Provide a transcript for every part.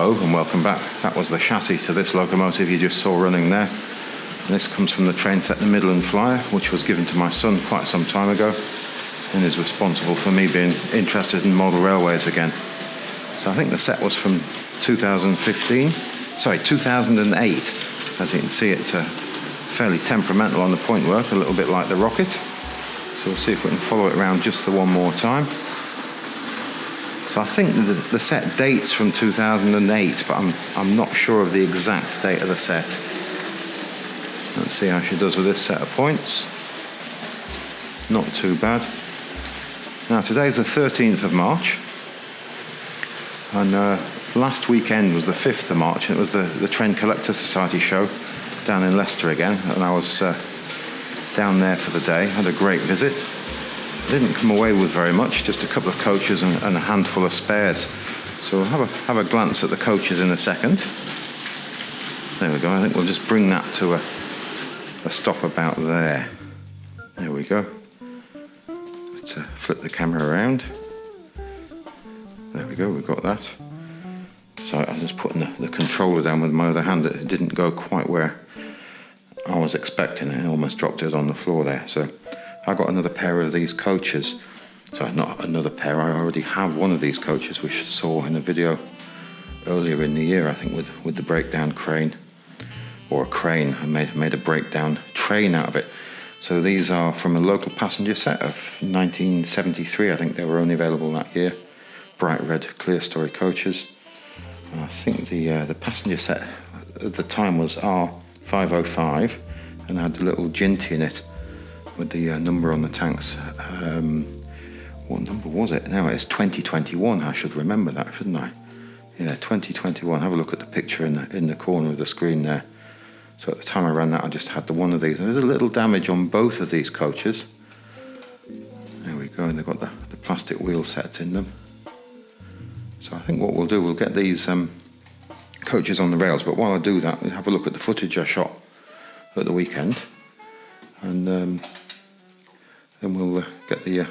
Hello and welcome back. That was the chassis to this locomotive you just saw running there. And this comes from the train set, the Midland Flyer, which was given to my son quite some time ago and is responsible for me being interested in model railways again. So I think the set was from 2008. As you can see, it's fairly temperamental on the point work, a little bit like the Rocket. So we'll see if we can follow it around just the one more time. So I think the set dates from 2008, but I'm not sure of the exact date of the set. Let's see how she does with this set of points. Not too bad. Now today's the 13th of March, and last weekend was the 5th of March, and it was the Train Collector Society show down in Leicester again, and I was down there for the day, had a great visit. Didn't come away with very much, just a couple of coaches and a handful of spares. So we'll have a glance at the coaches in a second. There we go, I think we'll just bring that to a stop about there. There we go. Let's flip the camera around. There we go, we've got that. So I'm just putting the controller down with my other hand. It didn't go quite where I was expecting it. I almost dropped it on the floor there. So I got another pair of these coaches. So not another pair, I already have one of these coaches, which I saw in a video earlier in the year, I think, with the breakdown crane, or a crane. I made a breakdown train out of it. So these are from a local passenger set of 1973, I think they were only available that year. Bright red clear story coaches. And I think the passenger set at the time was R.1115 and had a little jinty in it with the number on the tanks. What number was it? Now it's 2021. I should remember that, shouldn't I? Yeah, 2021. Have a look at the picture in the corner of the screen there. So at the time I ran that, I just had the one of these. There's a little damage on both of these coaches. There we go, and they've got the plastic wheel sets in them. So I think what we'll do, we'll get these coaches on the rails, but while I do that, we'll have a look at the footage I shot at the weekend, and then we'll get the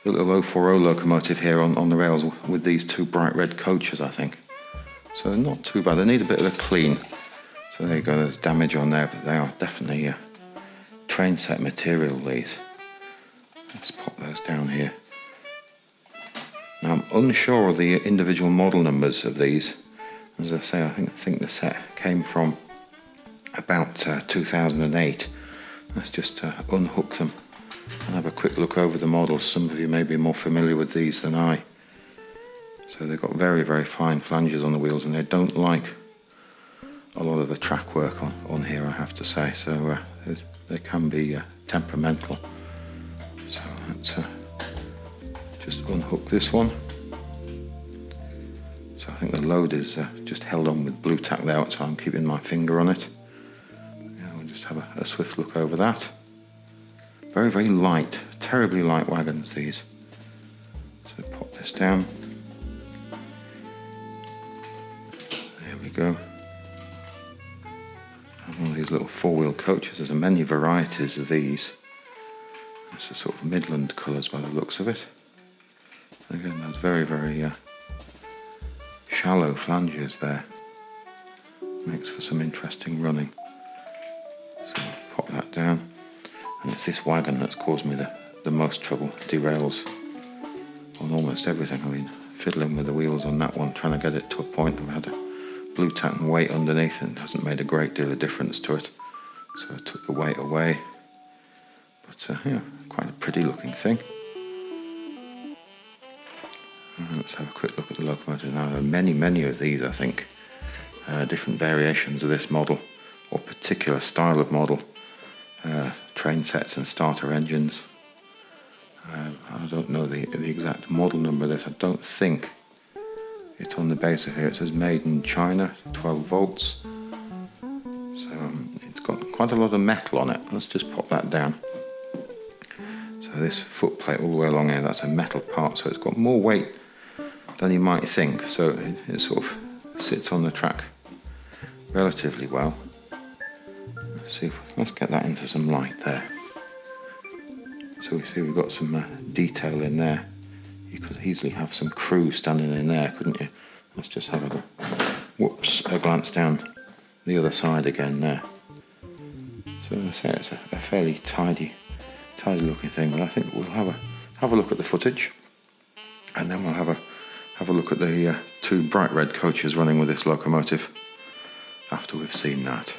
little 040 locomotive here on the rails with these two bright red coaches, I think. So they're not too bad. They need a bit of a clean. So there you go, there's damage on there, but they are definitely train set material, these. Let's pop those down here. Now I'm unsure of the individual model numbers of these. As I say, I think the set came from about 2008. Let's just unhook them and have a quick look over the models. Some of you may be more familiar with these than I. So they've got very, very fine flanges on the wheels, and they don't like a lot of the track work on here, I have to say. So they can be temperamental. So let's just unhook this one. So I think the load is just held on with blue tack there, so I'm keeping my finger on it. Yeah, we'll just have a swift look over that. Very, very light, terribly light wagons, these. So pop this down. There we go. And all these little four-wheel coaches, there's many varieties of these. It's a sort of Midland colours by the looks of it. Again, those very, very shallow flanges there. Makes for some interesting running. So pop that down. And it's this wagon that's caused me the most trouble. Derails on almost everything. I mean, fiddling with the wheels on that one, trying to get it to a point. I've had a blue tack and weight underneath, and it hasn't made a great deal of difference to it. So I took the weight away. But yeah, quite a pretty looking thing. Let's have a quick look at the locomotive now. There are many, many of these, I think. Different variations of this model, or particular style of model. Train sets and starter engines. I don't know the exact model number of this. I don't think it's on the base of here. It says made in China, 12 volts. So it's got quite a lot of metal on it. Let's just pop that down. So this foot plate all the way along here, that's a metal part, so it's got more weight than you might think. So it sort of sits on the track relatively well. Let's get that into some light there. So we see we've got some detail in there. You could easily have some crew standing in there, couldn't you? Let's just have a whoops, a glance down the other side again there. So as I say, it's a fairly tidy looking thing, but I think we'll have a look at the footage, and then we'll have a look at the two bright red coaches running with this locomotive after we've seen that.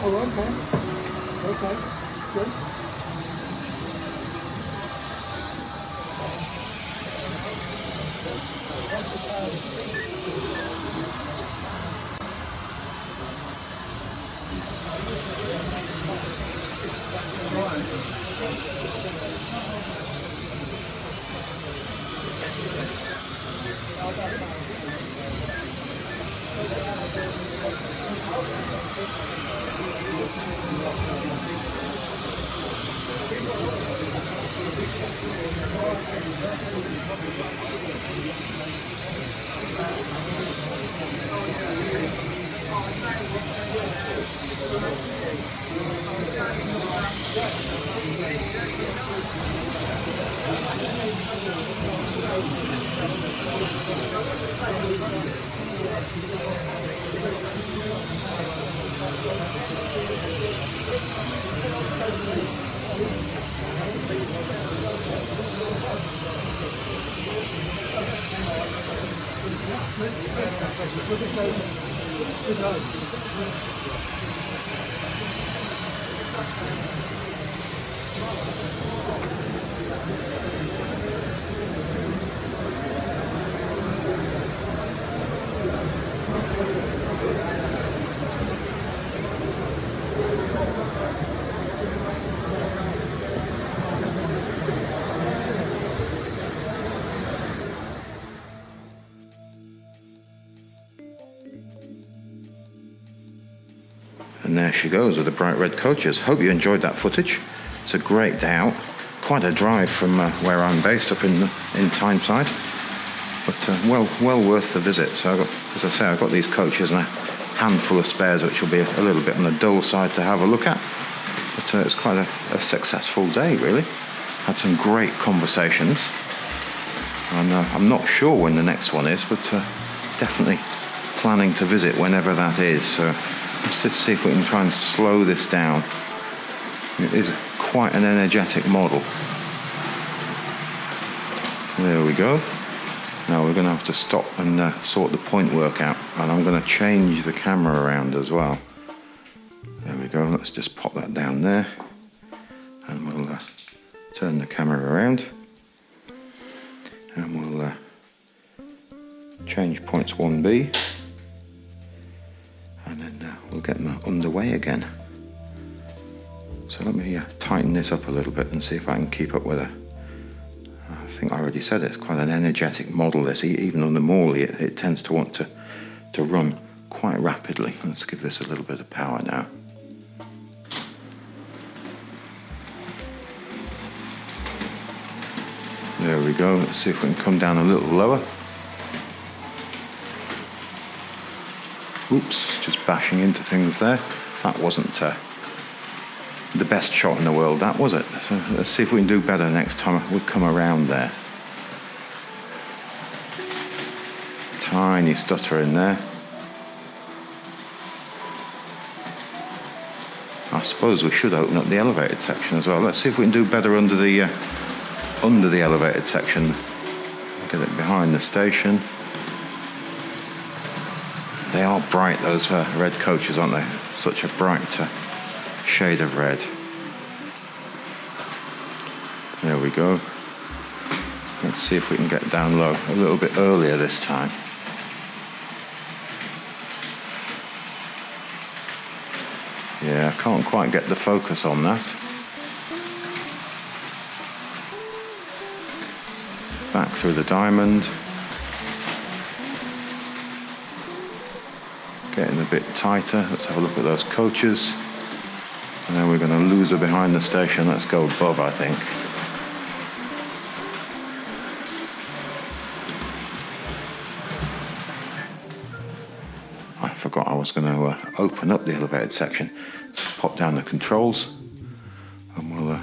Oh, okay. Okay. Good. And there she goes with the bright red coaches. Hope you enjoyed that footage. It's a great day out. Quite a drive from where I'm based up in Tyneside. But well worth the visit. So as I say, I've got these coaches and a handful of spares, which will be a little bit on the dull side to have a look at. But it's quite a successful day, really. Had some great conversations. And I'm not sure when the next one is, but definitely planning to visit whenever that is. So let's just see if we can try and slow this down. It is quite an energetic model. There we go. Now we're going to have to stop and sort the point work out, and I'm going to change the camera around as well. There we go. Let's just pop that down there, and we'll turn the camera around, and we'll change points 1B, and then we'll get them underway again. So let me tighten this up a little bit and see if I can keep up with it. I think I already said it's quite an energetic model, this. Even on the Morley, it tends to want to run quite rapidly. Let's give this a little bit of power now. There we go. Let's see if we can come down a little lower. Oops, just bashing into things there. That wasn't the best shot in the world, that, was it? So let's see if we can do better next time we come around there. Tiny stutter in there. I suppose we should open up the elevated section as well. Let's see if we can do better under the elevated section. Get it behind the station. They are bright, those red coaches, aren't they? Such a bright shade of red. There we go. Let's see if we can get down low a little bit earlier this time. Yeah, I can't quite get the focus on that. Back through the diamond. Getting a bit tighter. Let's have a look at those coaches. And then we're going to lose her behind the station. Let's go above, I think. I forgot I was going to open up the elevated section. Let's pop down the controls, and we'll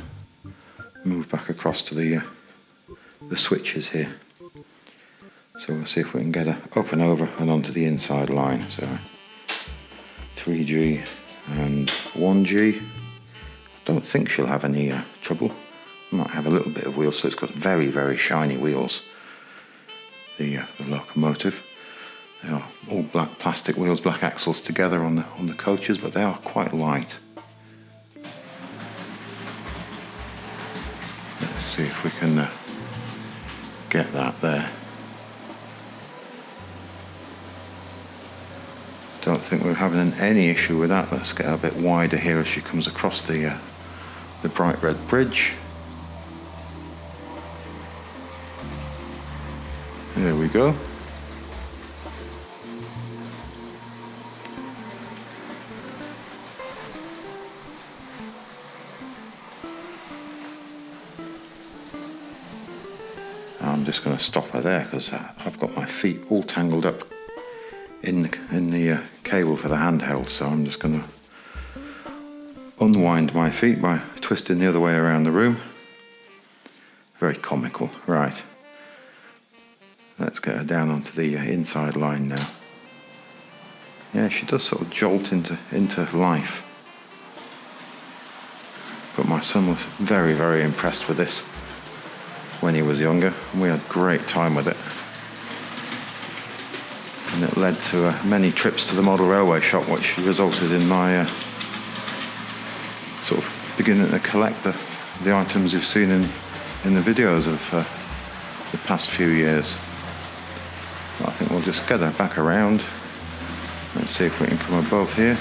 move back across to the switches here. So we'll see if we can get her up and over and onto the inside line. So 3G and 1G. Don't think she'll have any trouble. Might have a little bit of wheel slip. It's got very, very shiny wheels. The locomotive. They are all black plastic wheels, black axles together on the coaches, but they are quite light. Let's see if we can get that there. Don't think we're having any issue with that. Let's get a bit wider here as she comes across the bright red bridge. There we go. I'm just going to stop her there because I've got my feet all tangled up in the cable for the handheld, so I'm just going to unwind my feet by twisting the other way around the room. Very comical. Right, let's get her down onto the inside line now. Yeah, she does sort of jolt into life, but my son was very, very impressed with this when he was younger, and we had a great time with it. And it led to many trips to the model railway shop, which resulted in my sort of beginning to collect the items you've seen in the videos of the past few years. Well, I think we'll just get her back around. Let's see if we can come above here.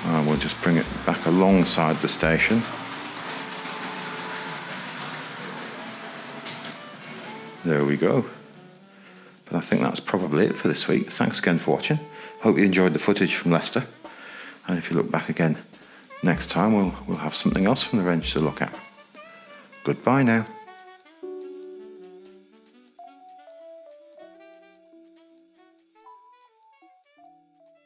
And we'll just bring it back alongside the station. There we go. But I think that's probably it for this week. Thanks again for watching. Hope you enjoyed the footage from Leicester. And if you look back again Next time we'll have something else from the range to look at. Goodbye now.